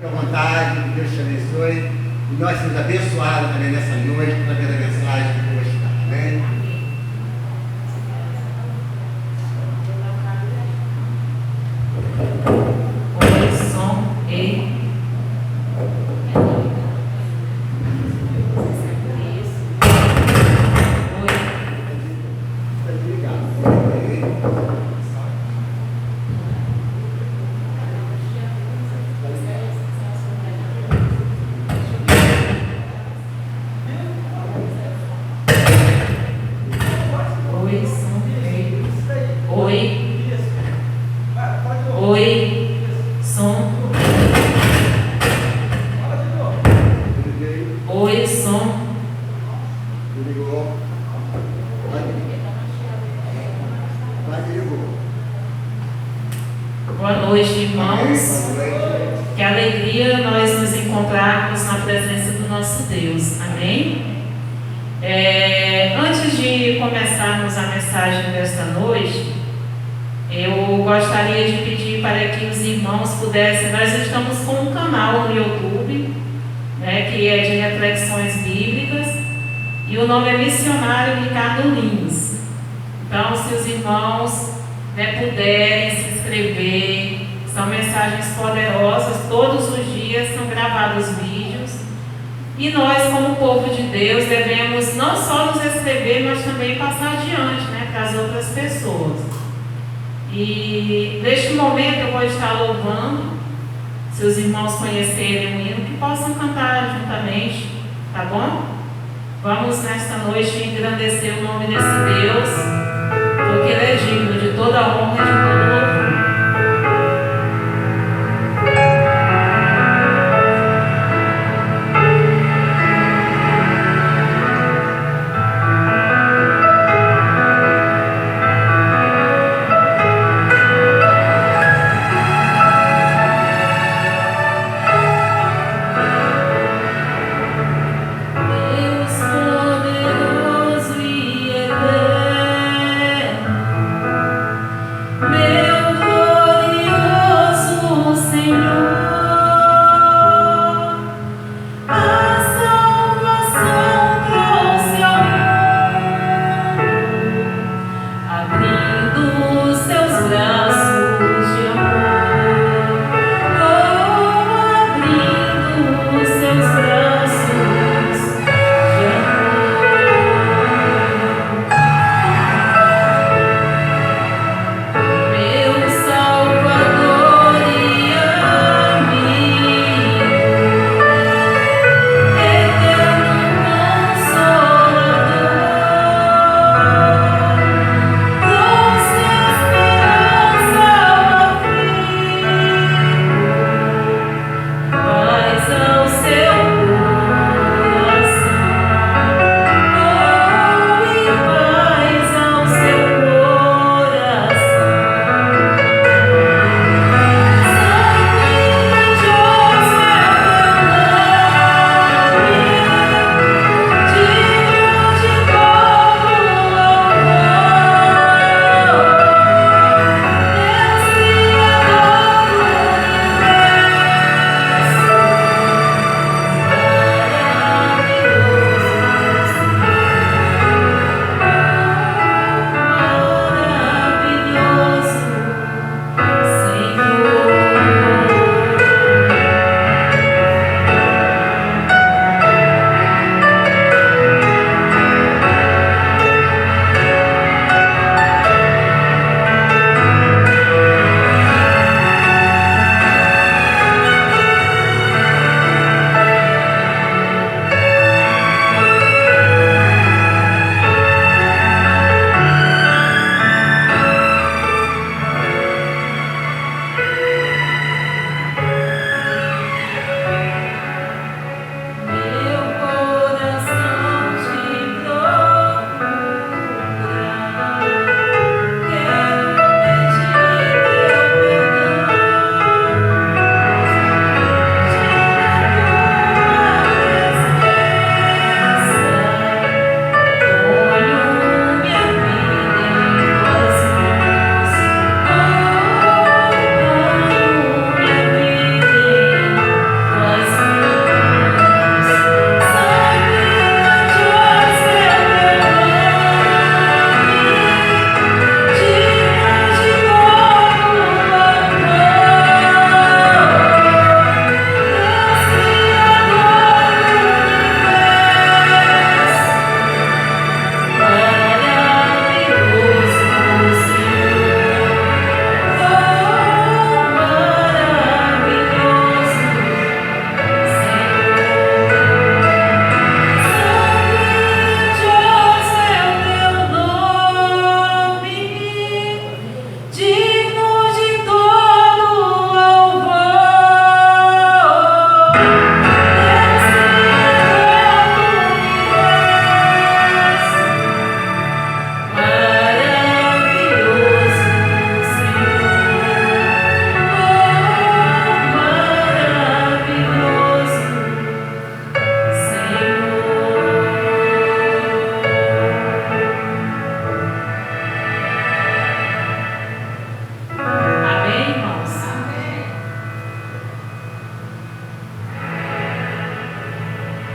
Fique à vontade, que Deus te abençoe. E nós somos abençoados também nessa noite, através da mensagem que eu vou estar. Amém? Oi, som, ei. Boa noite, irmãos. Que alegria nós nos encontrarmos na presença do nosso Deus. Amém? Antes de começarmos a mensagem desta noite, eu gostaria de pedir para que os irmãos pudessem. Nós estamos com um canal no YouTube, que é de reflexões bíblicas, e o nome é Missionário Ricardo Lins. Então, se os irmãos puderem se inscrever, são mensagens poderosas, todos os dias são gravados vídeos, e nós, como povo de Deus, devemos não só nos inscrever, mas também passar adiante para as outras pessoas. E neste momento eu vou estar louvando, se os irmãos conhecerem o hino, que possam cantar juntamente, tá bom? Vamos nesta noite engrandecer o nome desse Deus, porque Ele é digno de toda a honra e de todo louvor. Meu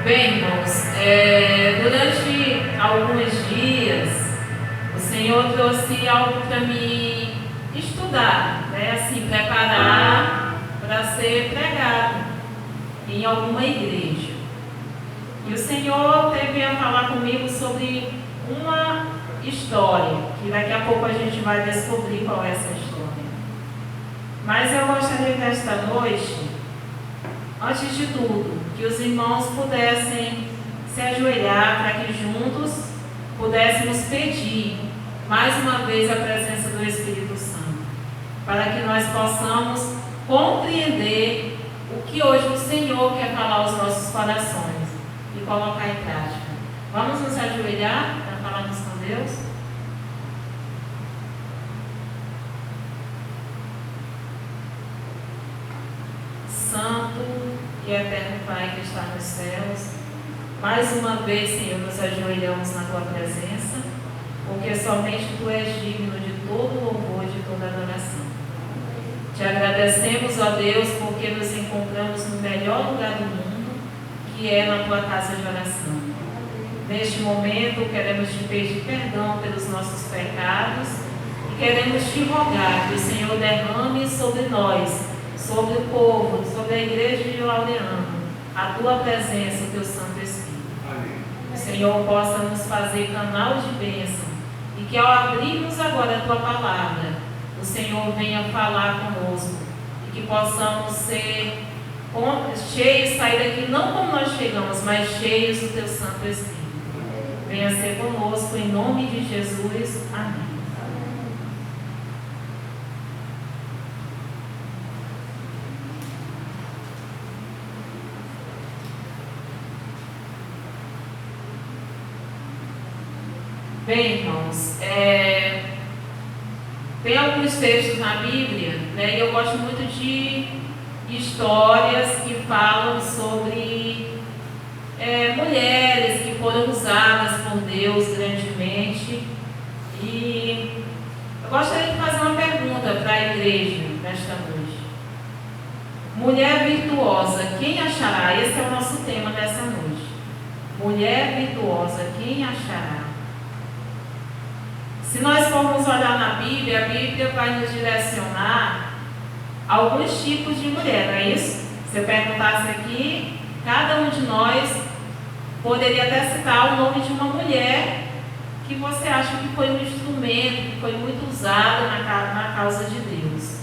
Bem, irmãos, durante alguns dias, o Senhor trouxe algo para me estudar, né? Assim, preparar para ser pregado em alguma igreja. E o Senhor teve a falar comigo sobre uma história, que daqui a pouco a gente vai descobrir qual é essa história. Mas eu gostaria nesta noite, antes de tudo, que os irmãos pudessem se ajoelhar para que juntos pudéssemos pedir mais uma vez a presença do Espírito Santo, para que nós possamos compreender o que hoje o Senhor quer falar aos nossos corações e colocar em prática. Vamos nos ajoelhar para falarmos com Deus? Santo e eterno Pai que está nos céus, mais uma vez, Senhor, nos ajoelhamos na Tua presença, porque somente Tu és digno de todo louvor e de toda adoração. Te agradecemos, ó Deus, porque nos encontramos no melhor lugar do mundo, que é na Tua casa de oração. Neste momento, queremos Te pedir perdão pelos nossos pecados e queremos Te rogar que o Senhor derrame sobre nós, sobre o povo, sobre a igreja de Laureano, a Tua presença, o Teu Santo Espírito. Amém. O Senhor possa nos fazer canal de bênção e que ao abrirmos agora a Tua palavra, o Senhor venha falar conosco e que possamos ser cheios, sair daqui não como nós chegamos, mas cheios do Teu Santo Espírito. Venha ser conosco em nome de Jesus. Amém. Bem, irmãos, tem alguns textos na Bíblia, né, e eu gosto muito de histórias que falam sobre mulheres que foram usadas por Deus grandemente. E eu gostaria de fazer uma pergunta para a igreja nesta noite. Mulher virtuosa, quem achará? Esse é o nosso tema dessa noite. Mulher virtuosa, quem achará? Se nós formos olhar na Bíblia, a Bíblia vai nos direcionar a alguns tipos de mulher, não é isso? Se eu perguntasse aqui, cada um de nós poderia até citar o nome de uma mulher que você acha que foi um instrumento, que foi muito usada na causa de Deus.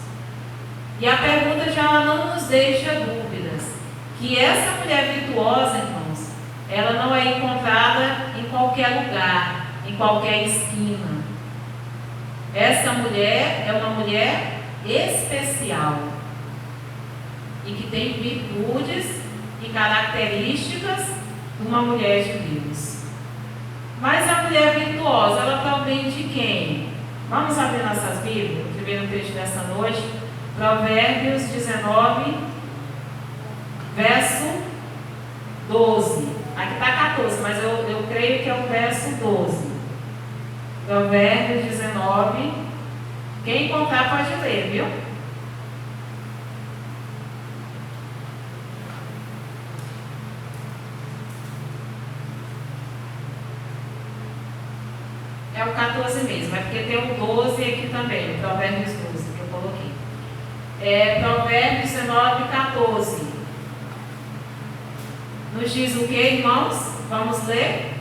E a pergunta já não nos deixa dúvidas, que essa mulher virtuosa, irmãos, ela não é encontrada em qualquer lugar, em qualquer esquina. Essa mulher é uma mulher especial e que tem virtudes e características de uma mulher de Deus. Mas a mulher virtuosa, ela provém de quem? Vamos abrir nossas Bíblias, o primeiro texto dessa noite, Provérbios 19, verso 12. Aqui está 14, mas eu creio que é o verso 12. Provérbios 19. Quem encontrar pode ler, viu? É o 14 mesmo, é porque tem o 12 aqui também, o Provérbios 12 que eu coloquei. Provérbios 19, 14. Nos diz o que, irmãos? Vamos ler?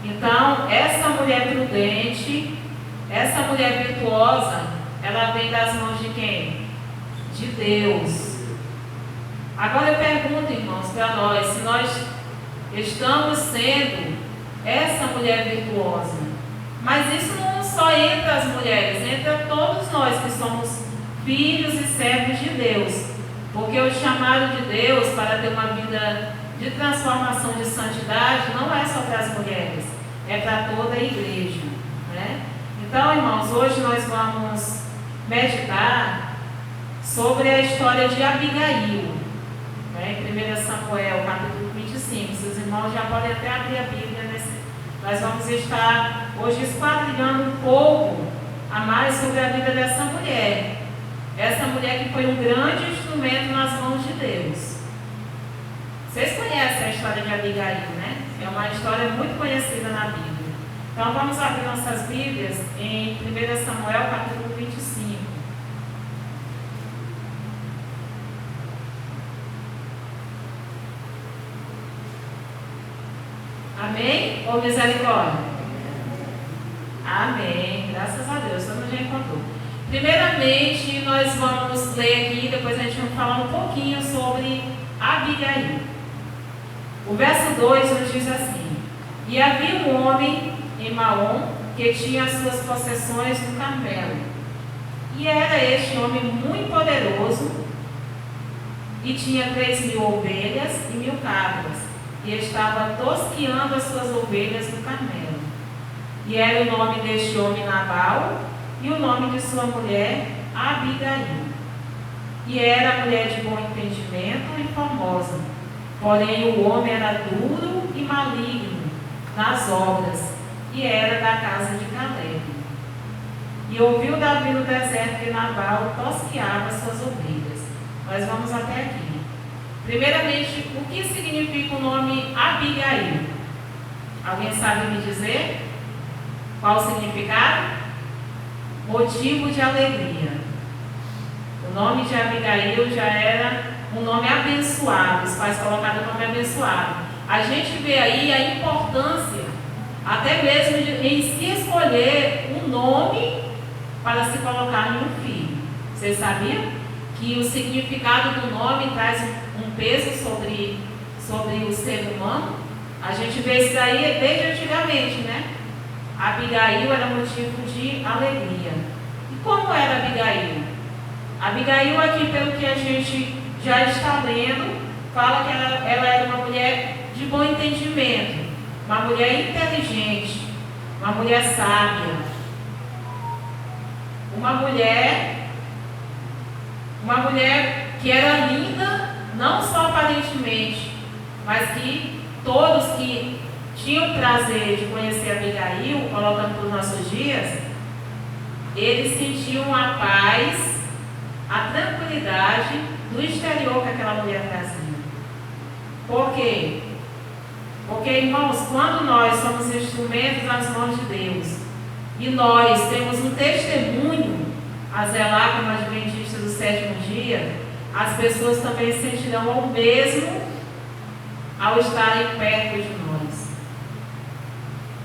Então, essa mulher prudente, essa mulher virtuosa, ela vem das mãos de quem? De Deus. Agora eu pergunto, irmãos, para nós, se nós estamos sendo essa mulher virtuosa, mas isso não só entra as mulheres, entra todos nós que somos filhos e servos de Deus, porque o chamado de Deus para ter uma vida de transformação, de santidade, não é só para as mulheres, é para toda a igreja, né? Então, irmãos, hoje nós vamos meditar sobre a história de Abigail, né? Em 1 Samuel, capítulo 25. Seus irmãos já podem até abrir a Bíblia nós vamos estar hoje esquadrinhando um pouco a mais sobre a vida dessa mulher. Essa mulher que foi um grande instrumento nas mãos de Deus. Vocês conhecem a história de Abigail, né? É uma história muito conhecida na Bíblia. Então vamos abrir nossas Bíblias em 1 Samuel capítulo 25. Amém? Ou misericórdia? Amém. Graças a Deus, todo mundo já encontrou. Primeiramente, nós vamos ler aqui, depois a gente vai falar um pouquinho sobre Abigail. O verso 2 nos diz assim: E havia um homem em Maom que tinha as suas possessões no Carmelo. E era este homem muito poderoso e tinha 3.000 ovelhas e 1.000 cabras, e estava tosqueando as suas ovelhas no Carmelo. E era o nome deste homem Nabal, e o nome de sua mulher Abigail. E era mulher de bom entendimento e formosa, porém o homem era duro e maligno nas obras, e era da casa de Caleb. E ouviu Davi no deserto que Nabal tosqueava suas ovelhas. Nós vamos até aqui. Primeiramente, o que significa o nome Abigail? Alguém sabe me dizer? Qual o significado? Motivo de alegria. O nome de Abigail já era um nome abençoado. Os pais colocaram o nome abençoado. A gente vê aí a importância, até mesmo em se escolher um nome para se colocar em um filho. Vocês sabiam que o significado do nome traz um peso sobre o ser humano? A gente vê isso daí desde antigamente, né? Abigail era motivo de alegria. E como era Abigail? Abigail, aqui pelo que a gente já está lendo, fala que ela era uma mulher de bom entendimento, uma mulher inteligente, uma mulher sábia, uma mulher que era linda, não só aparentemente, mas que todos que tinham prazer de conhecer Abigail, colocando para os nossos dias, eles sentiam a paz, a tranquilidade do exterior que aquela mulher trazia. Por quê? Porque, irmãos, quando nós somos instrumentos nas mãos de Deus e nós temos um testemunho a zelar como adventistas do sétimo dia, as pessoas também sentirão o mesmo ao estarem perto de nós.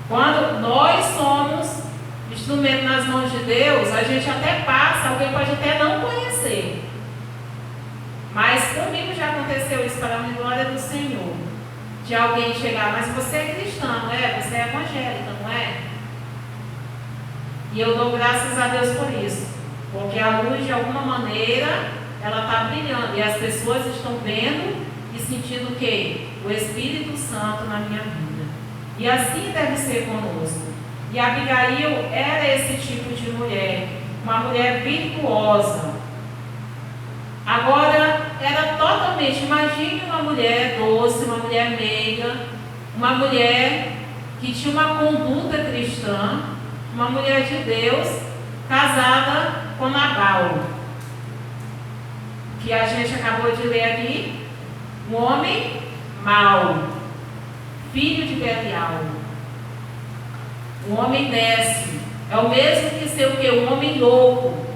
Quando nós somos instrumento nas mãos de Deus, a gente até passa, alguém pode até não conhecer. Mas comigo já aconteceu isso, para a glória do Senhor. De alguém chegar, mas você é cristã, não é? Você é evangélica, não é? E eu dou graças a Deus por isso. Porque a luz, de alguma maneira, ela está brilhando. E as pessoas estão vendo e sentindo o quê? O Espírito Santo na minha vida. E assim deve ser conosco. E Abigail era esse tipo de mulher. Uma mulher virtuosa. Agora, era totalmente, imagine uma mulher doce, uma mulher meiga, uma mulher que tinha uma conduta cristã, uma mulher de Deus, casada com Nabal, que a gente acabou de ler aqui, um homem mau, filho de Belial, um homem nécio, é o mesmo que ser o quê? Um homem louco.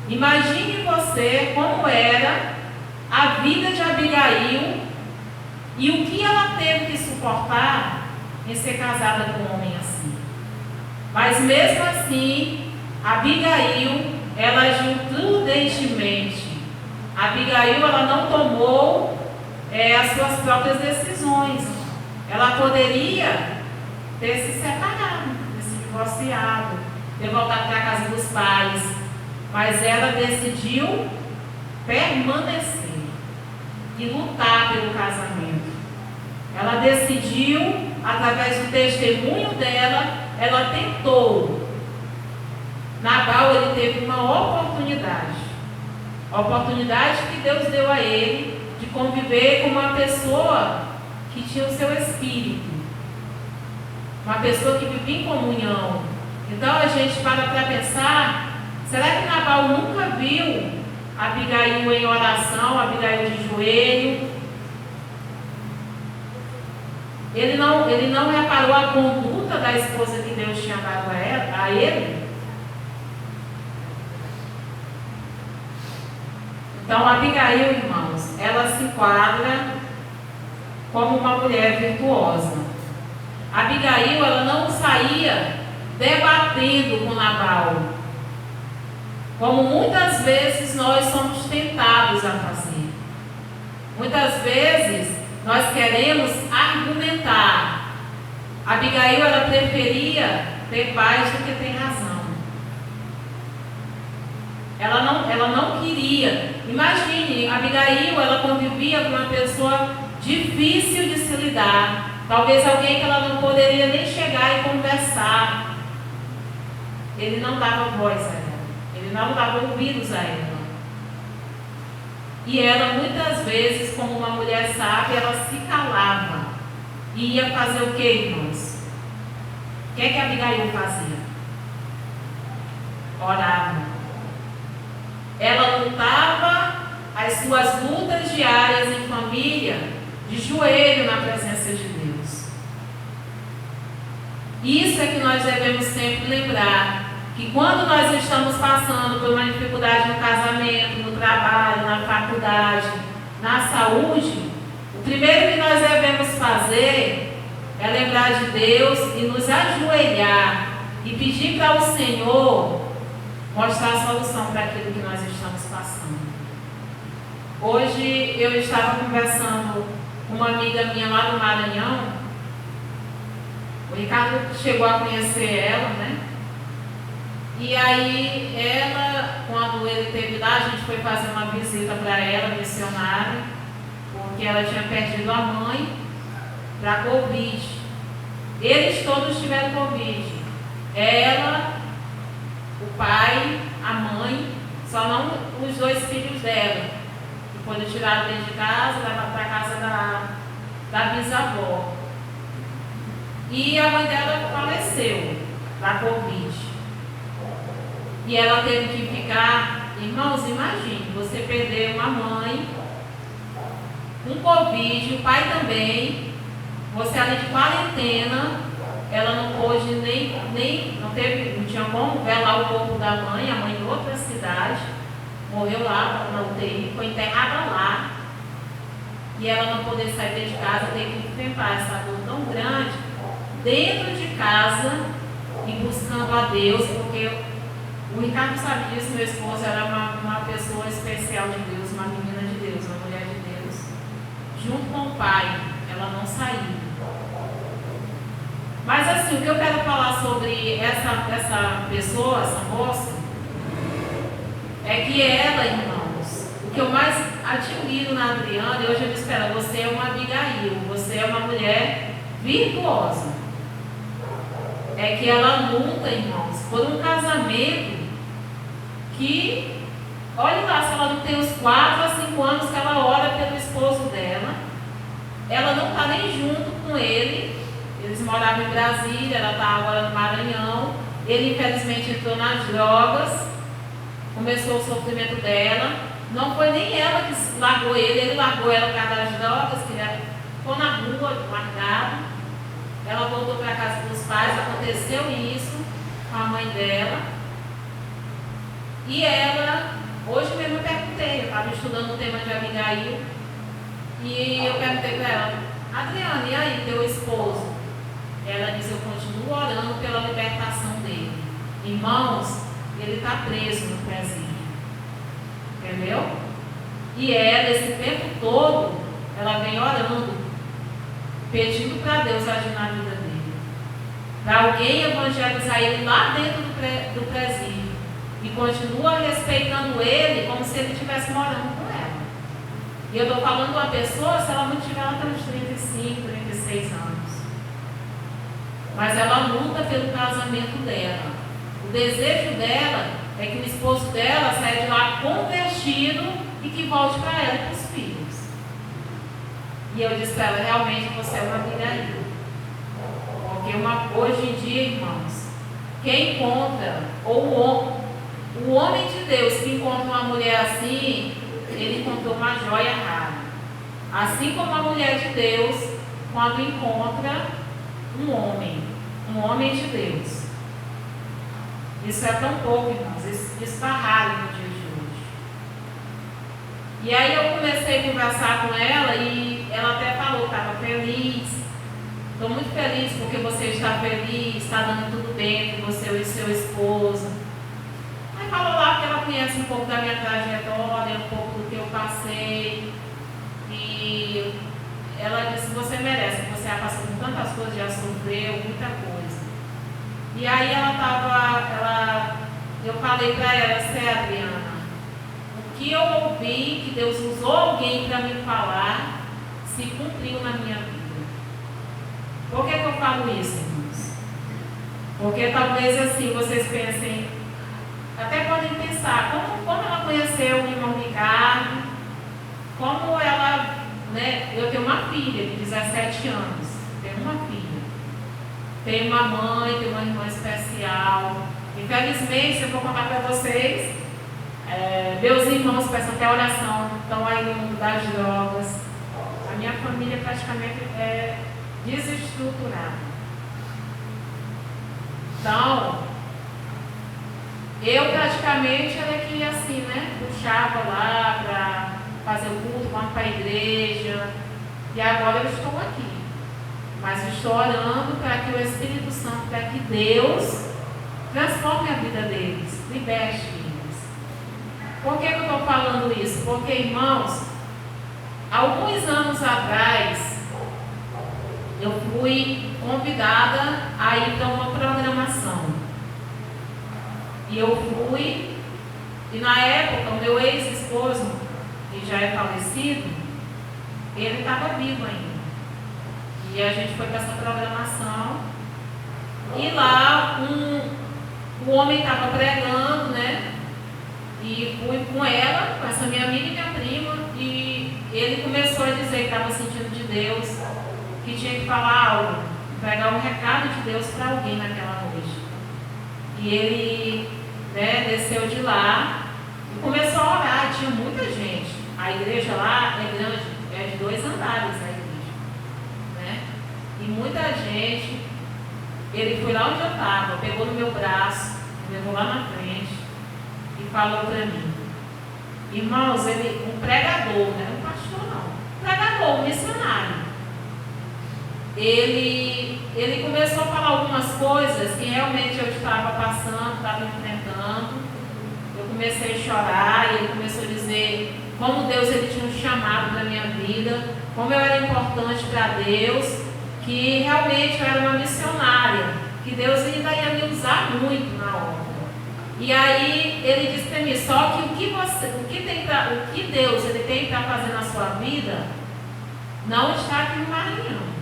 Imagine você como era a vida de Abigail e o que ela teve que suportar em ser casada com um homem assim. Mas mesmo assim, Abigail, ela agiu prudentemente. Abigail, ela não tomou as suas próprias decisões. Ela poderia ter se separado, ter se divorciado, ter voltado para a casa dos pais. Mas ela decidiu permanecer e lutar pelo casamento. Ela decidiu, através do testemunho dela, ela tentou. Nabal, ele teve uma oportunidade que Deus deu a ele de conviver com uma pessoa que tinha o seu espírito. uma pessoa que vivia em comunhão. Então a gente para pensar, será que Nabal nunca viu Abigail em oração, Abigail de joelho? Ele não reparou a conduta da esposa que Deus tinha dado a ele? Então, Abigail, irmãos, ela se enquadra como uma mulher virtuosa. Abigail, ela não saía debatendo com Nabal, como muitas vezes nós somos tentados a fazer. Muitas vezes nós queremos argumentar. Abigail, ela preferia ter paz do que ter razão. Ela não queria. Imagine, Abigail, ela convivia com uma pessoa difícil de se lidar. Talvez alguém que ela não poderia nem chegar e conversar. Ele não dava voz a ela. Ele não dava ouvidos a ela. E ela, muitas vezes, como uma mulher sábia, ela se calava. E ia fazer o que, irmãos? O que é que Abigail fazia? Orava. Ela lutava as suas lutas diárias em família, de joelho na presença de Deus. Isso é que nós devemos sempre lembrar, que quando nós estamos passando por uma dificuldade no casamento, no trabalho, na faculdade, na saúde, o primeiro que nós devemos fazer é lembrar de Deus e nos ajoelhar e pedir para o Senhor mostrar a solução para aquilo que nós estamos passando. Hoje eu estava conversando com uma amiga minha lá do Maranhão. O Ricardo chegou a conhecer ela, né? E aí ela, quando ele esteve lá, a gente foi fazer uma visita para ela, missionária, porque ela tinha perdido a mãe para Covid. Eles todos tiveram Covid. Ela, o pai, a mãe, só não os dois filhos dela, que foram tirados dentro de casa, levaram para a casa da bisavó. E a mãe dela faleceu da Covid. E ela teve que ficar, irmãos, imagine, você perder uma mãe com Covid, o pai também, você ali de quarentena. Ela não pôde não tinha como velar o corpo da mãe, a mãe de outra cidade, morreu lá na UTI, foi enterrada lá. E ela não poder sair de casa, ter que enfrentar essa dor tão grande, dentro de casa e buscando a Deus, porque o Ricardo sabe disso, meu esposo era uma pessoa especial de Deus, uma menina de Deus, uma mulher de Deus. Junto com o pai, ela não saiu. Mas assim, o que eu quero falar sobre essa pessoa, essa moça, é que ela, irmãos, o que eu mais admiro na Adriana, e hoje eu me espero, você é uma Abigail, você é uma mulher virtuosa. É que ela luta, irmãos, por um casamento que, olha lá, se ela não tem os 4 a 5 anos que ela ora pelo esposo dela, ela não está nem junto com ele. Eles moravam em Brasília, ela está agora no Maranhão. Ele infelizmente entrou nas drogas, começou o sofrimento dela. Não foi nem ela que largou ele largou ela por causa das drogas, que ele ficou na rua, largado. Ela voltou para a casa dos pais, aconteceu isso com a mãe dela. E ela, hoje mesmo eu perguntei, eu estava estudando o tema de Abigail, e eu perguntei para ela, Adriana, e aí, teu esposo? Ela disse, eu continuo orando pela libertação dele. Irmãos, ele está preso no presídio. Entendeu? E ela, esse tempo todo, ela vem orando, pedindo para Deus agir na vida dele. Para alguém evangelizar ele lá dentro do presídio. E continua respeitando ele como se ele estivesse morando com ela. E eu estou falando de uma pessoa, se ela não tiver até uns 35, 36 anos. Mas ela luta pelo casamento dela. O desejo dela é que o esposo dela saia de lá convertido e que volte para ela e para os filhos. E eu disse para ela, realmente você é uma Abigail. Porque hoje em dia, irmãos, quem encontra, ou o homem de Deus que encontra uma mulher assim, ele encontrou uma joia rara. Assim como a mulher de Deus, quando encontra um homem de Deus. Isso é tão pouco, irmãos, isso está raro no dia de hoje. E aí eu comecei a conversar com ela e ela até falou, estava feliz. Estou muito feliz porque você está feliz, está dando tudo bem entre você e seu esposo. Aí falou lá que ela conhece um pouco da minha trajetória, um pouco do que eu passei. E ela disse, você merece, você já passou por tantas coisas, já sofreu, muita coisa. E aí eu falei para ela, Adriana, o que eu ouvi, que Deus usou alguém para me falar, se cumpriu na minha vida. Por que eu falo isso, irmãos? Porque talvez assim vocês pensem, até podem pensar, como ela conheceu o irmão Ricardo, como ela, né? Eu tenho uma filha de 17 anos, tenho uma filha. Tenho uma mãe, tenho uma irmã especial. Infelizmente, se eu for contar para vocês, meus irmãos, peçam até oração, estão aí no mundo das drogas. A minha família praticamente é desestruturada. Então, eu praticamente era que assim, né? Puxava lá para fazer o culto, vamos para a igreja. E agora eu estou aqui. Mas estou orando para que o Espírito Santo, para que Deus transforme a vida deles, liberte eles. Por que eu estou falando isso? Porque, irmãos, alguns anos atrás, eu fui convidada a ir para uma programação. E eu fui, e na época, o meu ex-esposo, que já é falecido, ele estava vivo ainda. E a gente foi para essa programação. E lá o homem estava pregando, né? E fui com ela, com essa minha amiga e minha prima. E ele começou a dizer que estava sentindo de Deus, que tinha que falar algo, pregar um recado de Deus para alguém naquela noite. E ele, né, desceu de lá e começou a orar. Tinha muita gente. A igreja lá é grande, é de 2 andares a igreja, né? E muita gente. Ele foi lá onde eu estava, pegou no meu braço, me levou lá na frente e falou para mim, irmãos, ele, um pregador, não era um pastor não, um pregador, um missionário. Ele começou a falar algumas coisas que realmente eu estava passando, estava enfrentando. Eu comecei a chorar e ele começou a dizer como Deus ele tinha um chamado para a minha vida, como eu era importante para Deus, que realmente eu era uma missionária, que Deus ainda ia me usar muito na obra. E aí ele disse para mim, só que o que Deus ele tem para fazer na sua vida não está aqui no Maranhão.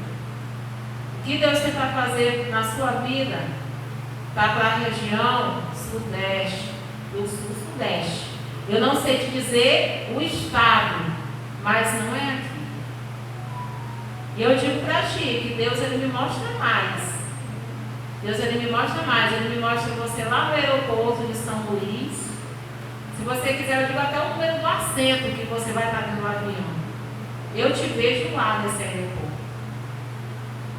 O que Deus tem para fazer na sua vida está para a região sudeste, do sul-sudeste. Eu não sei te dizer o estado, mas não é aqui. E eu digo para ti que Deus ele me mostra mais. Deus ele me mostra mais. Ele me mostra você lá no aeroporto de São Luís. Se você quiser, eu digo até o número do assento que você vai estar no avião. Eu te vejo lá nesse aeroporto.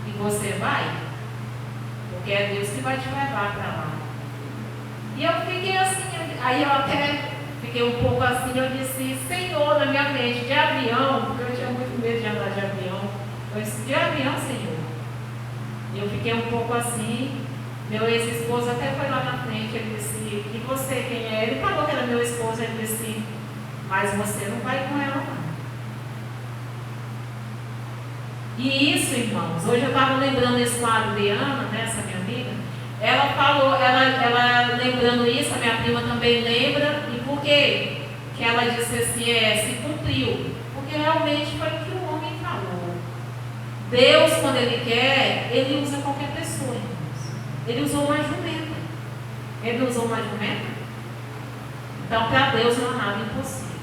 E você vai. Porque é Deus que vai te levar para lá. E eu fiquei assim, aí eu até fiquei um pouco assim, eu disse, Senhor, na minha mente, de avião, porque eu tinha muito medo de andar de avião. Eu disse, de avião, Senhor. E eu fiquei um pouco assim. Meu ex-esposo até foi lá na frente, ele disse, e você, quem é? Ele falou que era meu esposo, ele disse, mas você não vai com ela não. E isso, irmãos, hoje eu estava lembrando isso com a Adriana, né, essa minha amiga, ela falou, ela lembrando isso, a minha prima também lembra, e por quê? Que ela disse assim, se cumpriu, porque realmente foi o que o homem falou. Deus, quando Ele quer, Ele usa qualquer pessoa, irmãos. Ele usou uma jumenta. Ele usou uma jumenta. Então, para Deus não há nada impossível.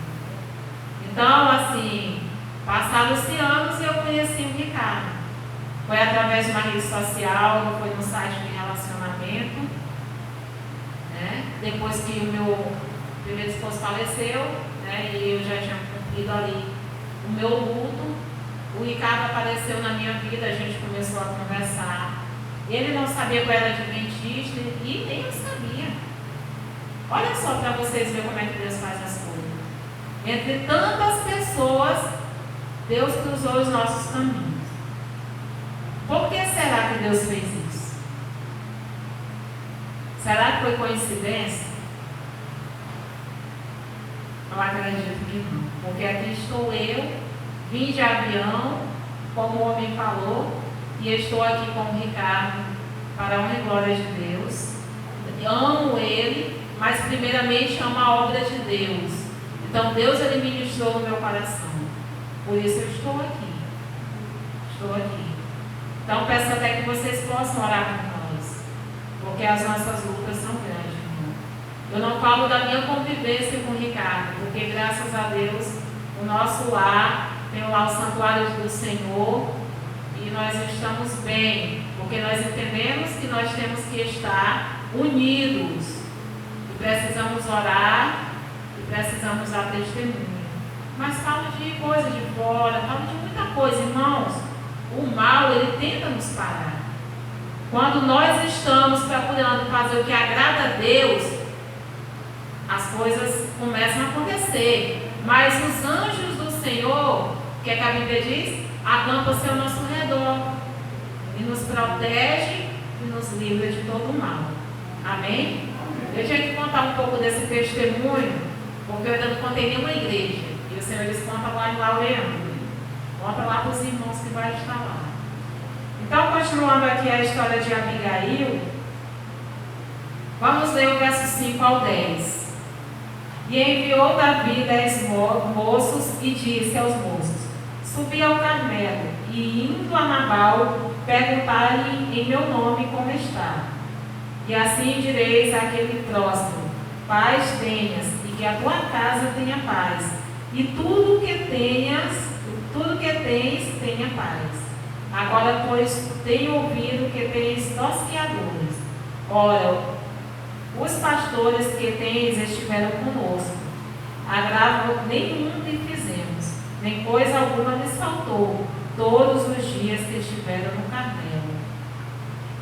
Então, assim, passaram-se anos e eu conheci o Ricardo. Foi através de uma rede social, não foi no site de relacionamento. Né? Depois que o meu primeiro esposo faleceu, né, e eu já tinha cumprido ali o meu luto, o Ricardo apareceu na minha vida, a gente começou a conversar. Ele não sabia que eu era adventista e nem eu sabia. Olha só para vocês verem como é que Deus faz as coisas. Entre tantas pessoas, Deus cruzou os nossos caminhos. Por que será que Deus fez isso? Será que foi coincidência? Eu acredito que não. Porque aqui estou eu, vim de avião, como o homem falou, e estou aqui com o Ricardo para a honra e glória de Deus. Amo ele, mas primeiramente amo a obra de Deus. Então Deus ele ministrou no meu coração. Por isso eu estou aqui. Estou aqui. Então peço até que vocês possam orar por nós, porque as nossas lutas são grandes, irmão. Eu não falo da minha convivência com o Ricardo, porque graças a Deus o nosso lar tem lá o santuário do Senhor e nós estamos bem, porque nós entendemos que nós temos que estar unidos e precisamos orar e precisamos dar testemunho. Mas falo de coisa de fora, falo de muita coisa, irmãos. O mal, ele tenta nos parar. Quando nós estamos procurando fazer o que agrada a Deus, as coisas começam a acontecer. Mas os anjos do Senhor, que é que a Bíblia diz? Acampam-se ao nosso redor e nos protege e nos livra de todo o mal. Amém? Eu tinha que contar um pouco desse testemunho, porque eu ainda não contei nenhuma igreja. E o Senhor diz: conta lá em Laureano. Conta lá para os irmãos que vai estar lá. Então, continuando aqui a história de Abigail, vamos ler o verso 5 ao 10. E enviou Davi 10 moços e disse aos moços: subi ao Carmelo, e indo a Nabal, perguntai-lhe em meu nome como está. E assim direis àquele próximo: paz tenhas, e que a tua casa tenha paz, e tudo que tens, tenha paz. Agora, pois, tenho ouvido que tens tosqueadores. Ora, os pastores que tens estiveram conosco. Agravo nenhum lhe fizemos, nem coisa alguma lhes faltou, todos os dias que estiveram no Carmelo.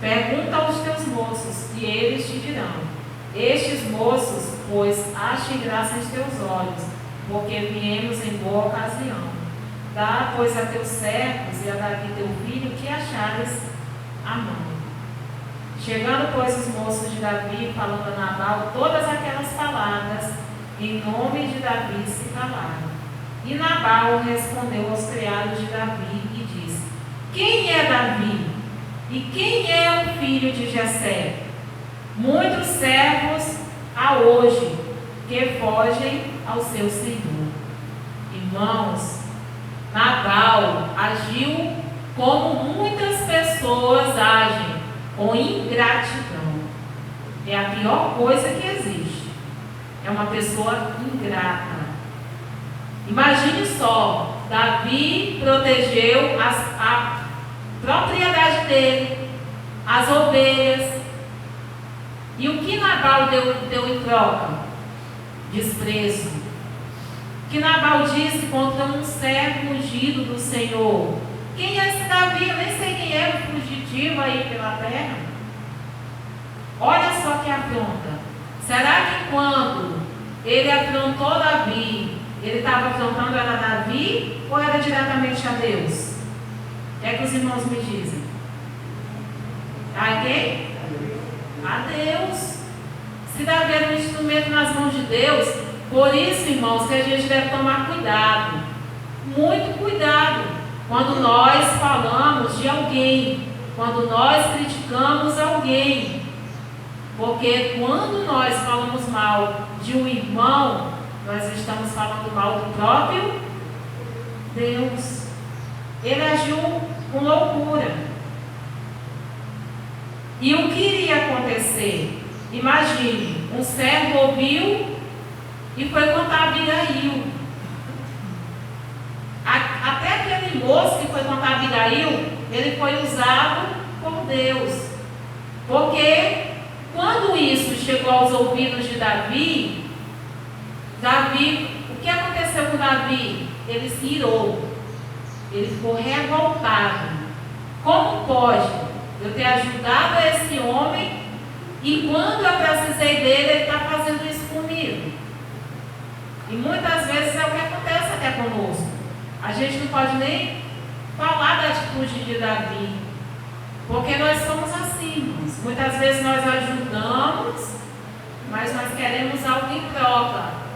Pergunta aos teus moços, e eles te dirão. Estes moços, pois, achem graça aos teus olhos, porque viemos em boa ocasião. Dá, pois, a teus servos e a Davi teu filho que achares à mão. Chegando, pois, os moços de Davi, falando a Nabal todas aquelas palavras, em nome de Davi se calaram. E Nabal respondeu aos criados de Davi e disse: quem é Davi? E quem é o filho de Jessé? Muitos servos há hoje que fogem ao seu senhor. Irmãos, Nabal agiu como muitas pessoas agem, com ingratidão. É a pior coisa que existe. É uma pessoa ingrata. Imagine só, Davi protegeu a propriedade dele, as ovelhas. E o que Nabal deu em troca? Desprezo. Que Nabal disse contra um servo ungido do Senhor: quem é esse Davi? Eu nem sei quem é o fugitivo aí pela terra. Olha só que afronta. Será que quando ele afrontou Davi, ele estava afrontando era Davi ou era diretamente a Deus? É que os irmãos me dizem. A quem? A Deus. Se Davi era um instrumento nas mãos de Deus, por isso, irmãos, que a gente deve tomar cuidado, muito cuidado, quando nós falamos de alguém, quando nós criticamos alguém, porque quando nós falamos mal de um irmão, nós estamos falando mal do próprio Deus. Ele agiu com loucura. E o que iria acontecer? Imagine, um servo ouviu e foi contar a Abigail. Até aquele moço que foi contar a Abigail ele foi usado por Deus. Porque quando isso chegou aos ouvidos de Davi, o que aconteceu com Davi? Ele se irou, ele ficou revoltado. Como pode eu ter ajudado esse homem e quando eu precisei dele, ele está fazendo isso comigo? E muitas vezes é o que acontece até conosco. A gente não pode nem falar da atitude de Davi, porque nós somos assim, irmãos. Muitas vezes nós ajudamos, mas nós queremos algo em troca.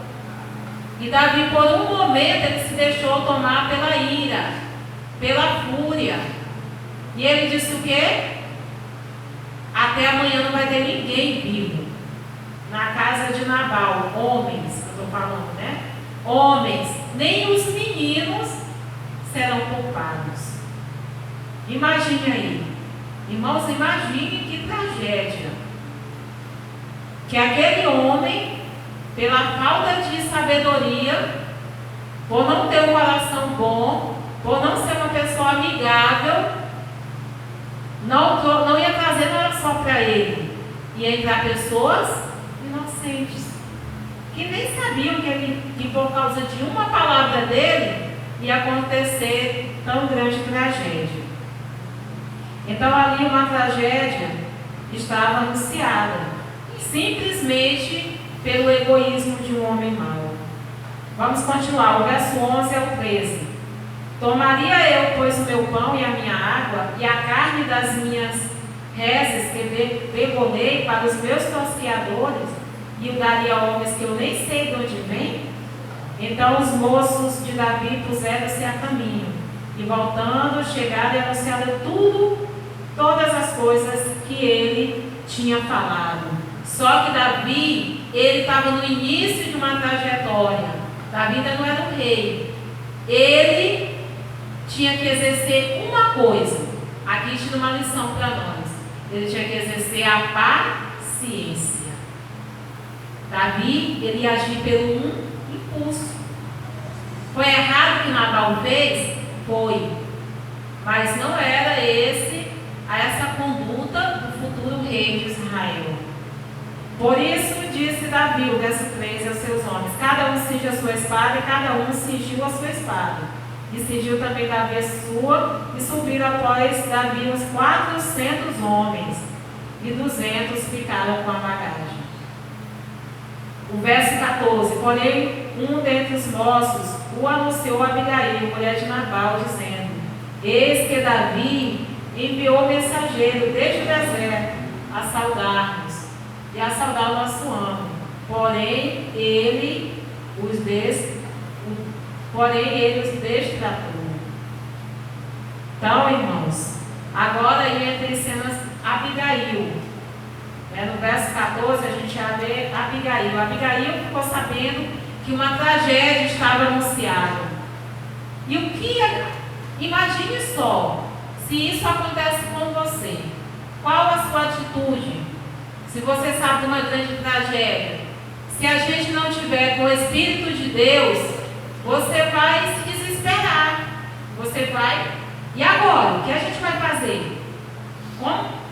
E Davi, por um momento, ele se deixou tomar pela ira, pela fúria. E ele disse o quê? Até amanhã não vai ter ninguém vivo na casa de Nabal. Homens, eu estou falando, né? Homens, nem os meninos serão poupados. Imagine aí, irmãos, imagine que tragédia. Que aquele homem, pela falta de sabedoria, por não ter um coração bom, por não ser uma pessoa amigável, não ia trazer nada só para ele, ia entrar pessoas inocentes, que nem sabiam que por causa de uma palavra dele ia acontecer tão grande tragédia. Então ali uma tragédia estava anunciada, simplesmente pelo egoísmo de um homem mau. Vamos continuar, o verso 11 ao 13. Tomaria eu, pois, o meu pão e a minha água, e a carne das minhas reses que degolei para os meus tosquiadores, e o daria a homens que eu nem sei de onde vem? Então os moços de Davi puseram-se a caminho, e voltando, chegaram e anunciaram todas as coisas que ele tinha falado. Só que Davi, ele estava no início de uma trajetória. Davi ainda não era um rei. Ele tinha que exercer uma coisa. Aqui tinha uma lição para nós. Ele tinha que exercer a paciência. Davi, ele ia agir pelo impulso. Foi errado que Nabal fez? Foi. Mas não era essa conduta do futuro rei de Israel. Por isso disse Davi, o verso 13, aos seus homens: cada um cinge a sua espada, e cada um cingiu a sua espada. E cingiu também Davi a sua, e subiram após Davi uns 400 homens, e 200 ficaram com a bagagem. O verso 14: porém, um dentre os moços o anunciou a Abigail, mulher de Nabal, dizendo: eis que Davi enviou mensageiro desde o deserto a saudar-nos e a saudar o nosso amo. Porém, ele os destratou. Então, irmãos, agora entra em cenas Abigail. No verso 14 a gente já vê Abigail. Abigail ficou sabendo que uma tragédia estava anunciada. E o que imagine só, se isso acontece com você, qual a sua atitude? Se você sabe de uma grande tragédia, se a gente não tiver com o Espírito de Deus, você vai se desesperar. Você vai, e agora? O que a gente vai fazer?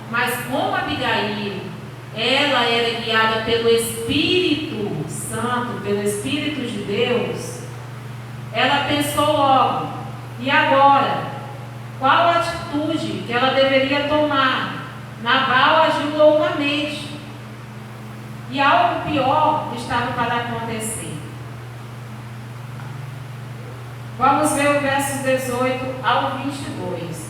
Mas como Abigail, ela era guiada pelo Espírito Santo, pelo Espírito de Deus, ela pensou logo: e agora? Qual a atitude que ela deveria tomar? Nabal agiu loucamente, e algo pior estava para acontecer. Vamos ver o versos 18 ao 22.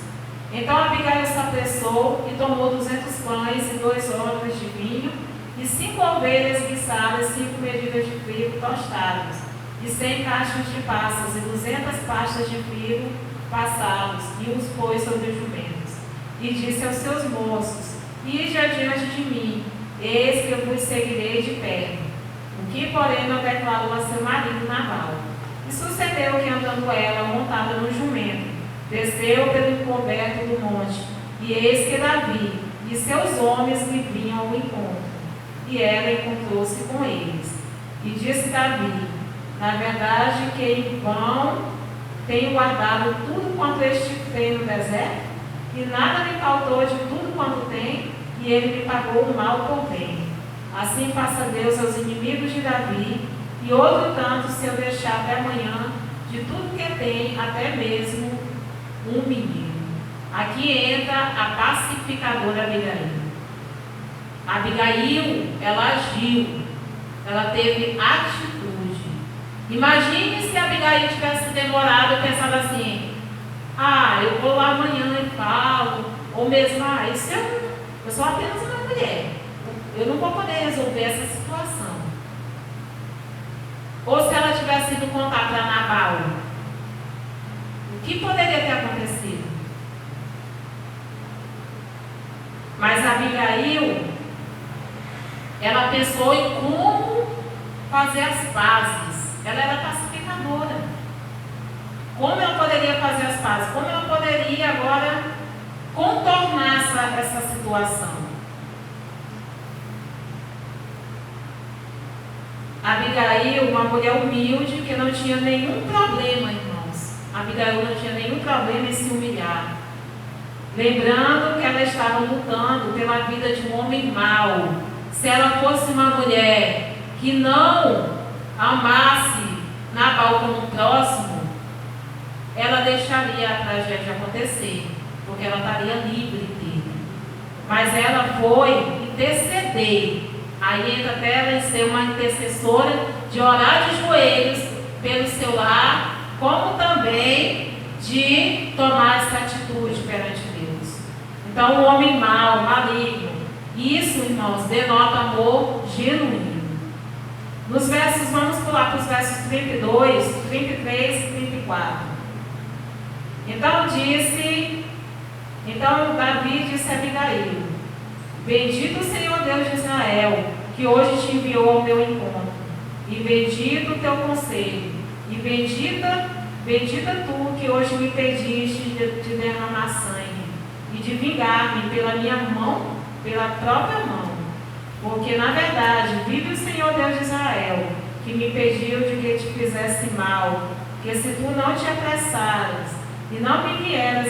Então Abigail se apressou e tomou 200 pães e 2 odres de vinho, e 5 ovelhas guiçadas, 5 medidas de trigo tostados, e 100 caixas de passas, e 200 pastas de trigo passados, e os pôs sobre os jumentos. E disse aos seus moços: ide adiante de mim, eis que eu vos seguirei de perto. O que, porém, não declarou a seu marido Nabal. E sucedeu que, andando ela montada no jumento, desceu pelo encoberto do monte, e eis que Davi e seus homens lhe vinham ao encontro. E ela encontrou-se com eles. E disse Davi: na verdade que em vão tenho guardado tudo quanto estive no deserto? e nada me faltou de tudo quanto tem, e ele me pagou o mal por bem. Assim faça Deus aos inimigos de Davi, e outro tanto se eu deixar até amanhã de tudo que tem, até mesmo um menino. Aqui entra a pacificadora Abigail. Abigail, ela agiu, ela teve atitude. Imagine se a Abigail tivesse demorado e pensado assim: eu vou lá amanhã e falo, ou mesmo, eu sou apenas uma mulher, eu não vou poder resolver essa situação. Ou se ela tivesse ido contar para Nabal, o que poderia ter acontecido? Mas a Abigail, ela pensou em como fazer as pazes. Ela era pacificadora. Como ela poderia fazer as pazes? Como ela poderia agora contornar essa situação? Abigail, uma mulher humilde, que não tinha nenhum problema, irmãos. Abigail não tinha nenhum problema em se humilhar. Lembrando que ela estava lutando pela vida de um homem mau. Se ela fosse uma mulher que não amasse Nabal como próximo, ela deixaria a tragédia acontecer, porque ela estaria livre dele. Mas ela foi interceder. Aí entra até ela em ser uma intercessora, de orar de joelhos pelo seu lar, como também de tomar essa atitude perante Deus. Então, o homem mau, maligno, isso, irmãos, denota amor genuíno. Nos versos, vamos pular para os versos 32, 33 e 34. Então Davi disse a Abigail: bendito o Senhor Deus de Israel, que hoje te enviou ao meu encontro, e bendito o teu conselho, e bendita tu que hoje me pediste de derramar sangue, e de vingar-me pela minha mão, pela própria mão. Porque na verdade vive o Senhor Deus de Israel, que me pediu de que te fizesse mal, que se tu não te apressaras e não me vieras